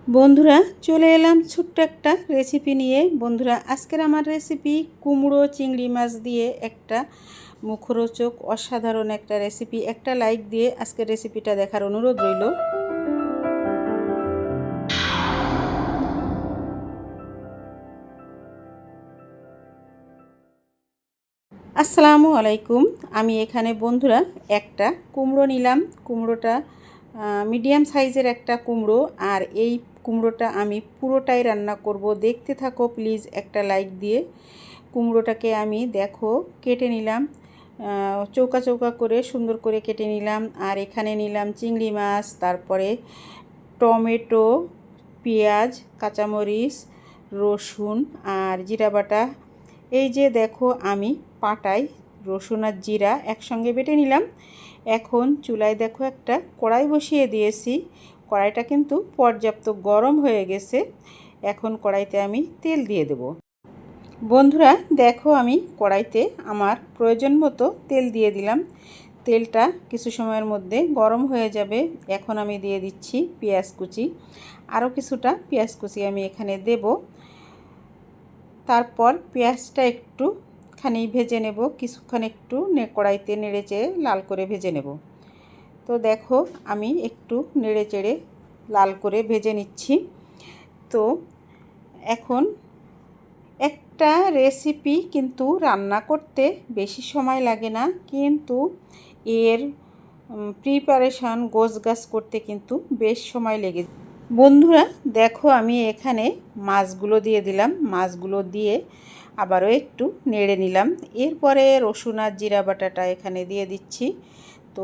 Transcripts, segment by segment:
বন্ধুরা চলে এলাম ছোট্ট একটা রেসিপি নিয়ে। বন্ধুরা আজকের আমার রেসিপি কুমড়ো চিংড়ি মাছ দিয়ে একটা মুখরোচক অসাধারণ একটা রেসিপি। একটা লাইক দিয়ে আজকের রেসিপিটা দেখার অনুরোধ রইল। আসসালামু আলাইকুম। আমি এখানে বন্ধুরা একটা কুমড়ো নিলাম। কুমড়োটা মিডিয়াম সাইজের একটা কুমড়ো, আর এই কুমড়োটা আমি পুরোটাই রান্না করব। দেখতে থাকো প্লিজ একটা লাইক দিয়ে। কুমড়োটাকে আমি দেখো কেটে নিলাম, চৌকা চৌকা করে সুন্দর করে কেটে নিলাম। আর এখানে নিলাম চিংড়ি মাছ, তারপরে টমেটো, পেঁয়াজ, কাঁচামরিচ, রসুন আর জিরা বাটা। এই যে দেখো আমি পাটায় রসুন আর জিরা একসঙ্গে বেটে নিলাম। এখন চুলায় দেখো একটা কড়াই বসিয়ে দিয়েছি। কড়াইটা কিন্তু পর্যাপ্ত গরম হয়ে গেছে। এখন কড়াইতে আমি তেল দিয়ে দেব। বন্ধুরা দেখো আমি কড়াইতে আমার প্রয়োজন মতো তেল দিয়ে দিলাম। তেলটা কিছু সময়ের মধ্যে গরম হয়ে যাবে। এখন আমি দিয়ে দিচ্ছি পেঁয়াজ কুচি। আরও কিছুটা পেঁয়াজ কুচি আমি এখানে দেব। তারপর পেঁয়াজটা একটুখানি ভেজে নেব, কিছুক্ষণ একটু কড়াইতে নেড়ে চেড়ে লাল করে ভেজে নেব। তো দেখো আমি একটু নেড়ে চেড়ে লাল করে ভেজে নিচ্ছি। তো এখন একটা রেসিপি কিন্তু রান্না করতে বেশি সময় লাগে না, কিন্তু এর প্রিপারেশান গোছগাছ করতে কিন্তু বেশ সময় লেগে। বন্ধুরা দেখো আমি এখানে মাছগুলো দিয়ে দিলাম। মাছগুলো দিয়ে আবারও একটু নেড়ে নিলাম। এরপরে রসুন আর জিরা বাটাটা এখানে দিয়ে দিচ্ছি। তো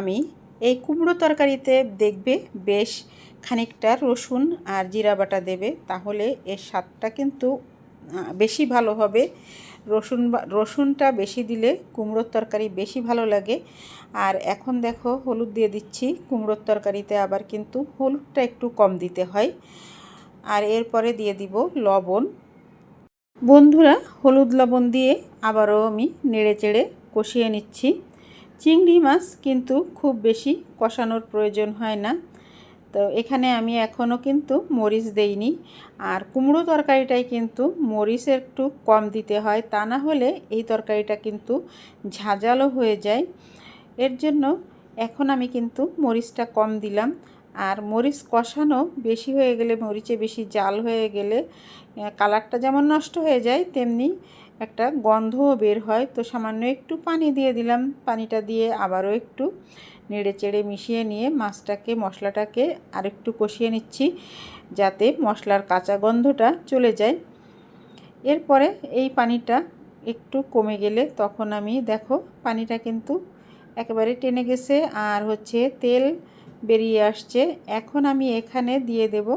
আমি এই কুমড়ো তরকারিতে দেখবে বেশ খানিকটা রসুন আর জিরা বাটা দেবে, তাহলে এর স্বাদটা কিন্তু বেশি ভালো হবে। রসুনটা বেশি দিলে কুমড়োর তরকারি বেশি ভালো লাগে। আর এখন দেখো হলুদ দিয়ে দিচ্ছি। কুমড়োর তরকারিতে আবার কিন্তু হলুদটা একটু কম দিতে হয়। আর এরপরে দিয়ে দিব লবণ। বন্ধুরা হলুদ লবণ দিয়ে আবারও আমি নেড়ে চেড়ে কষিয়ে নিচ্ছি। চিংড়ি মাছ কিন্তু খুব বেশি কষানোর প্রয়োজন হয় না। তো এখানে আমি এখনও কিন্তু মরিচ দেইনি। আর কুমড়ো তরকারিটায় কিন্তু মরিচ একটু কম দিতে হয়, তা না হলে এই তরকারিটা কিন্তু ঝাঁঝালো হয়ে যায়। এর জন্য এখন আমি কিন্তু মরিচটা কম দিলাম। আর মরিচ কষানো বেশি হয়ে গেলে, মরিচে বেশি জাল হয়ে গেলে কালারটা যেমন নষ্ট হয়ে যায়, তেমনি একটা গন্ধও বের হয়। তো সামান্য একটু পানি দিয়ে দিলাম। পানিটা দিয়ে আবারও একটু নেড়ে চেড়ে মিশিয়ে নিয়ে মাছটাকে, মশলাটাকে আরেকটু কষিয়ে নিচ্ছি, যাতে মশলার কাঁচা গন্ধটা চলে যায়। এরপরে এই পানিটা একটু কমে গেলে তখন আমি দেখো পানিটা কিন্তু একেবারে টেনে গেছে, আর তেল বেরিয়ে আসছে। এখন আমি এখানে দিয়ে দেব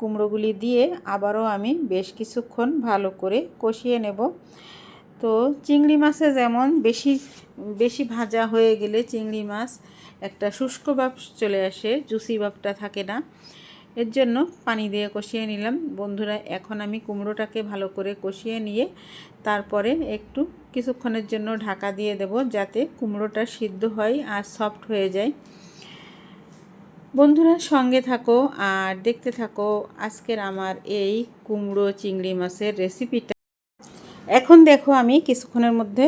কুমড়োগুলি দিয়ে আবারও আমি বেশ কিছুক্ষণ ভালো করে কষিয়ে নেব। তো চিংড়ি মাছে যেমন বেশি ভাজা হয়ে গেলে চিংড়ি মাছ একটা শুষ্ক ভাব চলে আসে, জুসি ভাবটা থাকে না। এর জন্য পানি দিয়ে কষিয়ে নিলাম। বন্ধুরা এখন আমি কুমড়োটাকে ভালো করে কষিয়ে নিয়ে তারপরে একটু কিছুক্ষণের জন্য ঢাকা দিয়ে দেব, যাতে কুমড়োটা সিদ্ধ হয় আর সফট হয়ে যায়। বন্ধুরা সঙ্গে থাকো আর দেখতে থাকো আজকের আমার এই কুমড়ো চিংড়ি মাছের রেসিপিটা। এখন দেখো আমি কিছুক্ষণের মধ্যে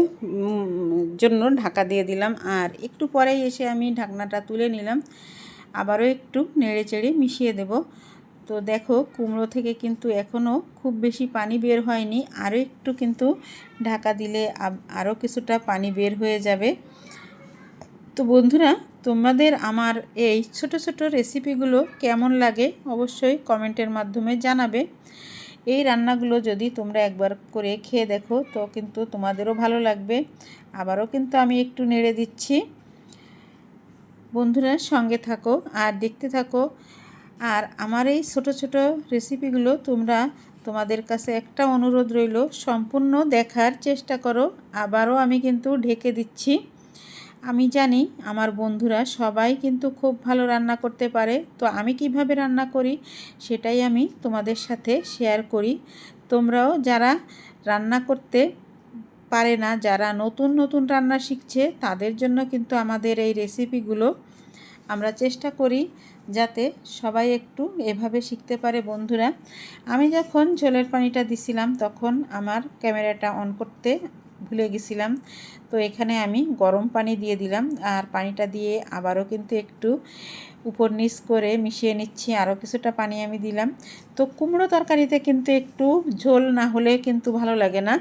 জন্য ঢাকা দিয়ে দিলাম, আর একটু পরেই এসে আমি ঢাকনাটা তুলে নিলাম। আবারও একটু নেড়ে চেড়ে মিশিয়ে দেব। তো দেখো কুমড়ো থেকে কিন্তু এখনও খুব বেশি পানি বের হয়নি। আরও একটু কিন্তু ঢাকা দিলে আরও কিছুটা পানি বের হয়ে যাবে। তো বন্ধুরা তোমাদের আমার এই ছোট ছোট রেসিপিগুলো কেমন লাগে অবশ্যই কমেন্টের মাধ্যমে জানাবে। এই রান্নাগুলো যদি তোমরা একবার করে খেয়ে দেখো তো কিন্তু তোমাদেরও ভালো লাগবে। আবারও কিন্তু আমি একটু নেড়ে দিচ্ছি। বন্ধুরা সঙ্গে থাকো আর দেখতে থাকো। আর আমার এই ছোট ছোট রেসিপিগুলো তোমাদের কাছে একটা অনুরোধ রইল, সম্পূর্ণ দেখার চেষ্টা করো। আবারও আমি কিন্তু ঢেকে দিচ্ছি। আমি জানি আমার বন্ধুরা সবাই কিন্তু খুব ভালো রান্না করতে পারে। তো আমি কিভাবে রান্না করি সেটাই আমি তোমাদের সাথে শেয়ার করি। তোমরাও যারা রান্না করতে পারে না, যারা নতুন নতুন রান্না শিখছে, তাদের জন্য কিন্তু আমাদের এই রেসিপিগুলো আমরা চেষ্টা করি যাতে সবাই একটু এভাবে শিখতে পারে। বন্ধুরা, আমি যখন ঝোলের পানিটা দিছিলাম তখন আমার ক্যামেরাটা অন করতে ভুলে গেছিলাম। তো এখানে আমি গরম পানি দিয়ে দিলাম, আর পানিটা দিয়ে আবারও কিন্তু একটু উপর নিচ করে মিশিয়ে নিচ্ছি। আরও কিছুটা পানি আমি দিলাম। তো কুমড়ো তরকারিতে কিন্তু একটু ঝোল না হলে কিন্তু ভালো লাগে না।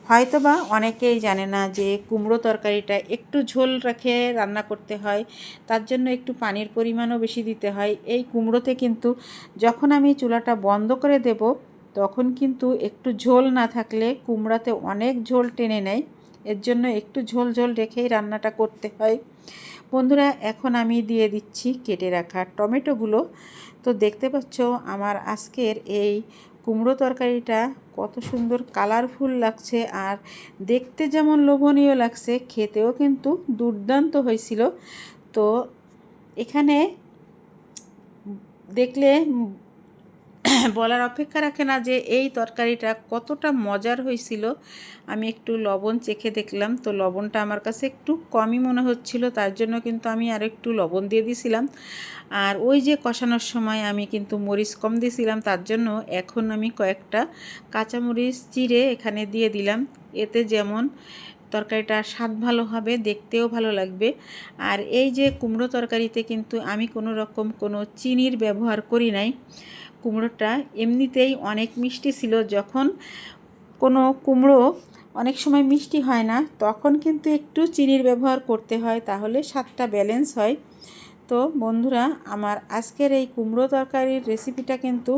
হয়তোবা অনেকেই জানে না যে কুমড়ো তরকারিটা একটু ঝোল রেখে রান্না করতে হয়, তার জন্য একটু পানির পরিমাণও বেশি দিতে হয়। এই কুমড়োতে কিন্তু যখন আমি চুলাটা বন্ধ করে দেব তখন কিন্তু একটু ঝোল না থাকলে কুমড়াতে অনেক ঝোল টেনে নেয়। এর জন্য একটু ঝোল ঝোল রেখেই রান্নাটা করতে হয়। বন্ধুরা, এখন আমি দিয়ে দিচ্ছি কেটে রাখা টমেটোগুলো। তো দেখতে পাচ্ছ আমার আজকের এই কুমড়ো তরকারিটা কত সুন্দর কালারফুল লাগছে, আর দেখতে যেমন লোভনীয় লাগছে, খেতেও কিন্তু দুর্দান্ত হয়েছিল। তো এখানে দেখলে বলার অপেক্ষা রাখে না যে এই তরকারিটা কতটা মজার হয়েছিল। আমি একটু লবণ চেখে দেখলাম, তো লবণটা আমার কাছে একটু কমই মনে হচ্ছিল, তার জন্য কিন্তু আমি আর একটু লবণ দিয়ে দিয়েছিলাম। আর ওই যে কষানোর সময় আমি কিন্তু মরিচ কম দিয়েছিলাম, তার জন্য এখন আমি কয়েকটা কাঁচামরিচ চিড়ে এখানে দিয়ে দিলাম। এতে যেমন তরকারিটা স্বাদ ভালো হবে, দেখতেও ভালো লাগবে। আর এই যে কুমড়ো তরকারিতে কিন্তু আমি কোনো রকম কোনো চিনির ব্যবহার করি নাই। কুমড়োটা এমনিতেই অনেক মিষ্টি ছিল। যখন কোনো কুমড়ো অনেক সময় মিষ্টি হয় না, তখন কিন্তু একটু চিনির ব্যবহার করতে হয়, তাহলে স্বাদটা ব্যালেন্স হয়। তো বন্ধুরা, আমার আজকের এই কুমড়ো তরকারির রেসিপিটা কিন্তু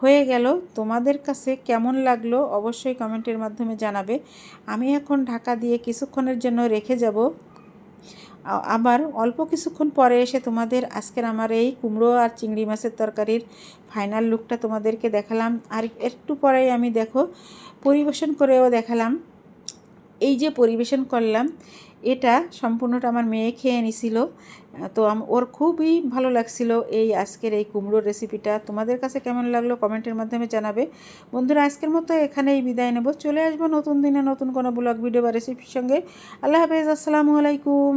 হয়ে গেল। তোমাদের কাছে কেমন লাগলো অবশ্যই কমেন্টের মাধ্যমে জানাবে। আমি এখন ঢাকা দিয়ে কিছুক্ষণের জন্য রেখে যাব। আবার অল্প কিছুক্ষণ পরে এসে তোমাদের আজকের আমার এই কুমড়ো আর চিংড়ি মাছের তরকারির ফাইনাল লুকটা তোমাদেরকে দেখালাম। আর একটু পরেই আমি দেখো পরিবেশন করেও দেখালাম। এই যে পরিবেশন করলাম, এটা সম্পূর্ণটা আমার মেয়ে খেয়ে নিছিল। তো ওর খুবই ভালো লাগছিল এই আজকের এই কুমড়োর রেসিপিটা। তোমাদের কাছে কেমন লাগলো কমেন্টের মাধ্যমে জানাবে। বন্ধুরা, আজকের মতো এখানেই বিদায় নেব। চলে আসবো নতুন দিনে নতুন কোনো ব্লগ ভিডিও বা রেসিপির সঙ্গে। আল্লাহ হাফেজ, আসসালামু আলাইকুম।